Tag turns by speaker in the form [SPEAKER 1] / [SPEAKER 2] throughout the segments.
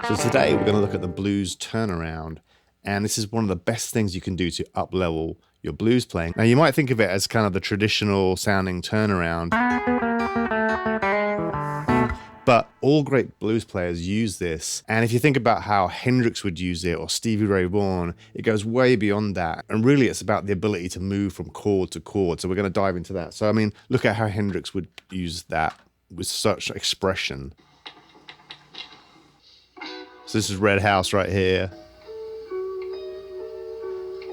[SPEAKER 1] So today we're going to look at the blues turnaround, and this is one of the best things you can do to up-level your blues playing. Now you might think of it as kind of the traditional sounding turnaround, but all great blues players use this. And if you think about how Hendrix would use it or Stevie Ray Vaughan, it goes way beyond that. And really it's about the ability to move from chord to chord. So we're going to dive into that. So I mean, look at how Hendrix would use that with such expression. So this is Red House right here.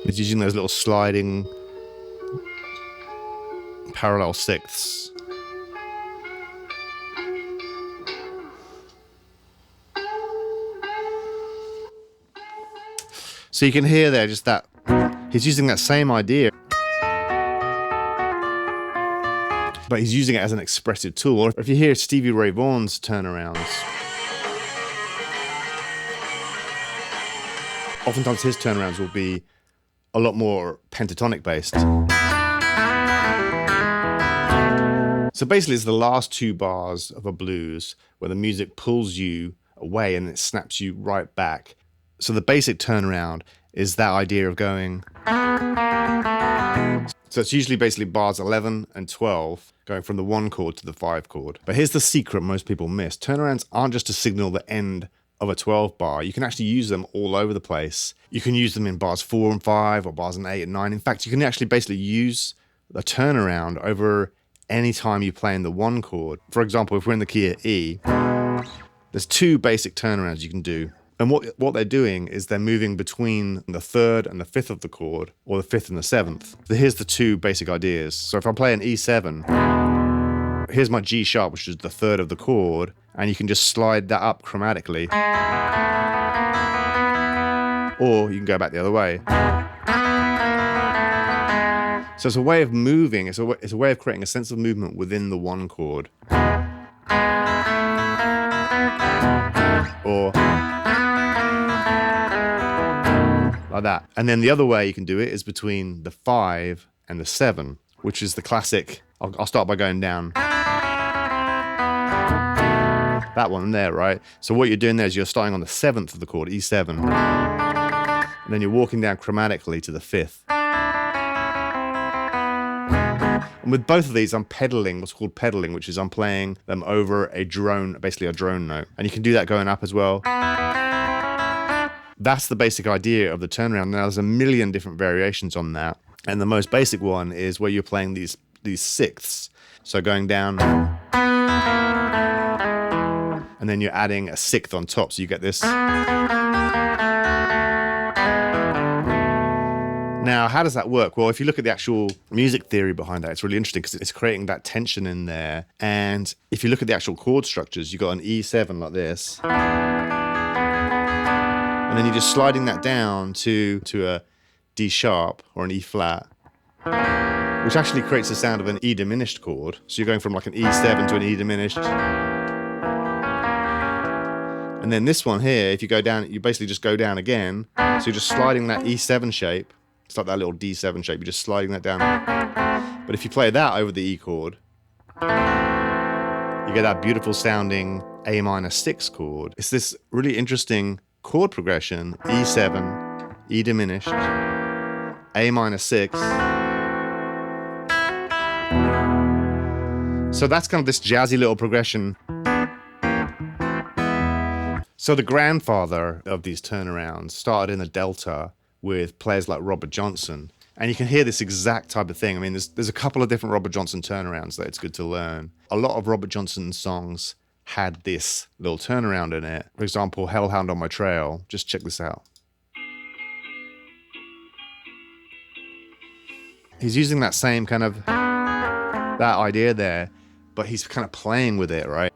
[SPEAKER 1] It's using those little sliding parallel sixths. So you can hear there just that he's using that same idea, but he's using it as an expressive tool. Or if you hear Stevie Ray Vaughan's turnarounds, oftentimes his turnarounds will be a lot more pentatonic based. So basically it's the last two bars of a blues where the music pulls you away and it snaps you right back. So the basic turnaround is that idea of going. So it's usually basically bars 11 and 12 going from the 1 chord to the 5 chord. But here's the secret most people miss. Turnarounds aren't just to signal the end of a 12 bar. You can actually use them all over the place. You can use them in bars 4 and 5 or bars 8 and 9. In fact, you can actually basically use the turnaround over any time you play in the 1 chord. For example, if we're in the key of E, there's 2 basic turnarounds you can do. And what they're doing is they're moving between the 3rd and the 5th of the chord, or the 5th and the 7th. So here's the 2 basic ideas. So if I play an E7, here's my G sharp, which is the 3rd of the chord, and you can just slide that up chromatically. Or you can go back the other way. So it's a way of moving, it's a way of creating a sense of movement within the 1 chord. Or like that. And then the other way you can do it is between the 5 and the 7, which is the classic. I'll start by going down. That one there, right? So what you're doing there is you're starting on the 7th of the chord, E7. And then you're walking down chromatically to the 5th. And with both of these, I'm pedaling, what's called pedaling, which is I'm playing them over a drone, basically a drone note. And you can do that going up as well. That's the basic idea of the turnaround. Now there's a million different variations on that. And the most basic one is where you're playing these sixths. So going down, and then you're adding a 6th on top. So you get this. Now, how does that work? Well, if you look at the actual music theory behind that, it's really interesting because it's creating that tension in there. And if you look at the actual chord structures, you've got an E7 like this. And then you're just sliding that down to a D sharp or an E flat, which actually creates the sound of an E diminished chord. So you're going from like an E7 to an E diminished. And then this one here, if you go down, you basically just go down again. So you're just sliding that E7 shape. It's like that little D7 shape. You're just sliding that down. But if you play that over the E chord, you get that beautiful sounding A minor 6 chord. It's this really interesting chord progression: E7, E diminished, A minor 6. So that's kind of this jazzy little progression. So the grandfather of these turnarounds started in the Delta with players like Robert Johnson. And you can hear this exact type of thing. I mean, there's a couple of different Robert Johnson turnarounds that it's good to learn. A lot of Robert Johnson's songs had this little turnaround in it. For example, Hellhound on My Trail. Just check this out. He's using that same kind of, that idea there, but he's kind of playing with it, right?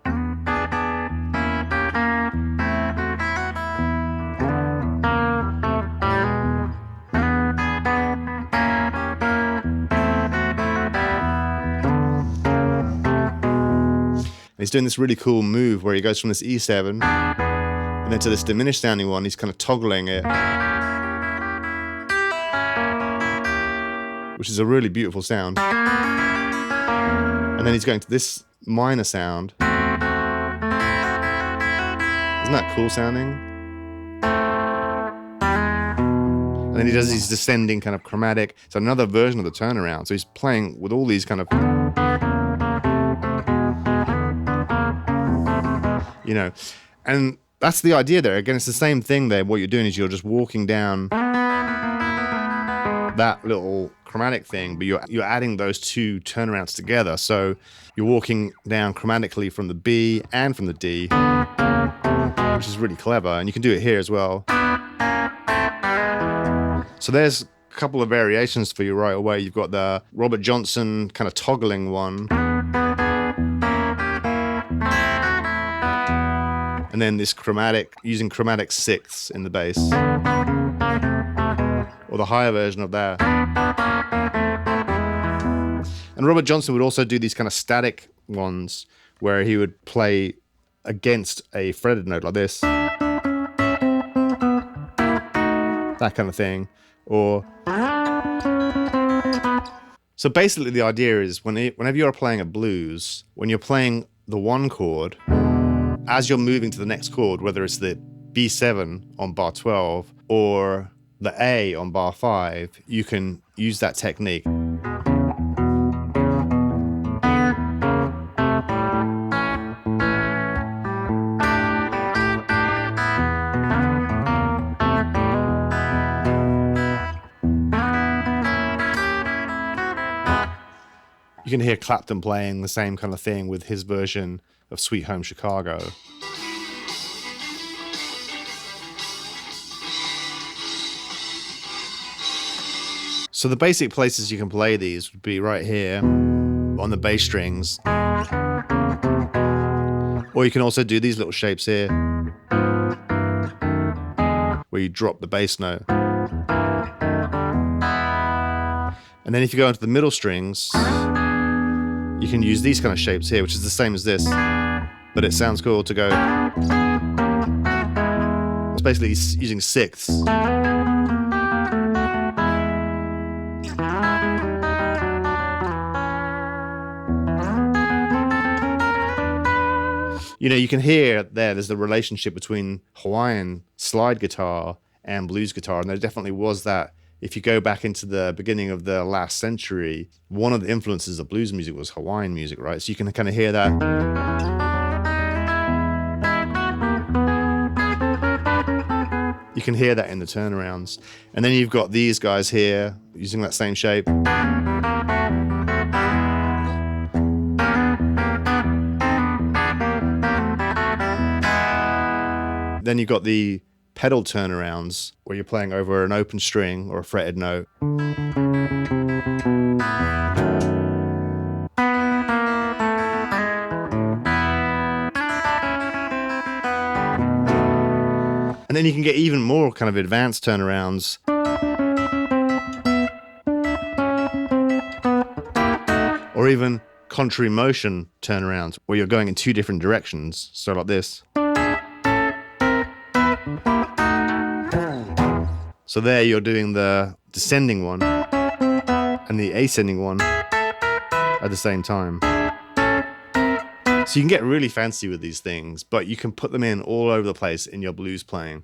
[SPEAKER 1] He's doing this really cool move where he goes from this E7 and then to this diminished sounding one. He's kind of toggling it, which is a really beautiful sound. And then he's going to this minor sound, Isn't that cool sounding? And then he does these descending kind of chromatic. It's another version of the turnaround. So he's playing with all these kind of, you know, and that's the idea there. Again, it's the same thing there. What you're doing is you're just walking down that little chromatic thing, but you're adding those two turnarounds together. So you're walking down chromatically from the B and from the D, which is really clever. And you can do it here as well. So there's a couple of variations for you right away. You've got the Robert Johnson kind of toggling one. And then this chromatic, using chromatic sixths in the bass. Or the higher version of that. And Robert Johnson would also do these kind of static ones where he would play against a fretted note like this. That kind of thing. Or so basically the idea is whenever you're playing a blues, when you're playing the one chord, as you're moving to the next chord, whether it's the B7 on bar 12 or the A on bar 5, you can use that technique. You can hear Clapton playing the same kind of thing with his version of Sweet Home Chicago. So the basic places you can play these would be right here on the bass strings. Or you can also do these little shapes here where you drop the bass note. And then if you go into the middle strings, you can use these kind of shapes here, which is the same as this, but it sounds cool to go. It's basically using sixths. You know, you can hear there's the relationship between Hawaiian slide guitar and blues guitar, and there definitely was that. If you go back into the beginning of the last century, one of the influences of blues music was Hawaiian music, right? So you can kind of hear that. You can hear that in the turnarounds. And then you've got these guys here using that same shape. Then you've got the pedal turnarounds where you're playing over an open string or a fretted note. And then you can get even more kind of advanced turnarounds. Or even contrary motion turnarounds where you're going in two different directions. So like this. So there you're doing the descending one and the ascending one at the same time. So you can get really fancy with these things, but you can put them in all over the place in your blues playing.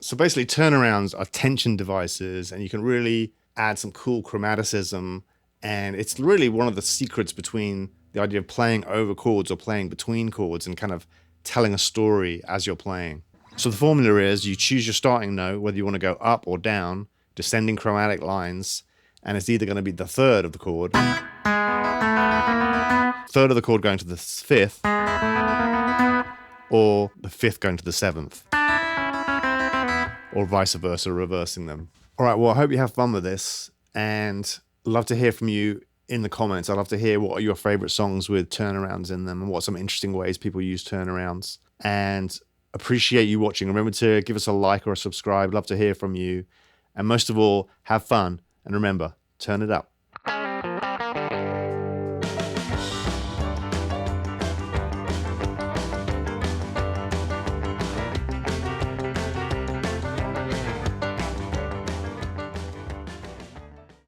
[SPEAKER 1] So basically turnarounds are tension devices, and you can really add some cool chromaticism, and it's really one of the secrets between the idea of playing over chords or playing between chords and kind of telling a story as you're playing. So the formula is you choose your starting note, whether you want to go up or down, descending chromatic lines, and it's either going to be the third of the chord, third of the chord going to the fifth, or the fifth going to the seventh, or vice versa, reversing them. All right, well, I hope you have fun with this, and love to hear from you in the comments. I'd love to hear what are your favorite songs with turnarounds in them and what are some interesting ways people use turnarounds. And appreciate you watching. Remember to give us a like or a subscribe. Love to hear from you. And most of all, have fun. And remember, turn it up.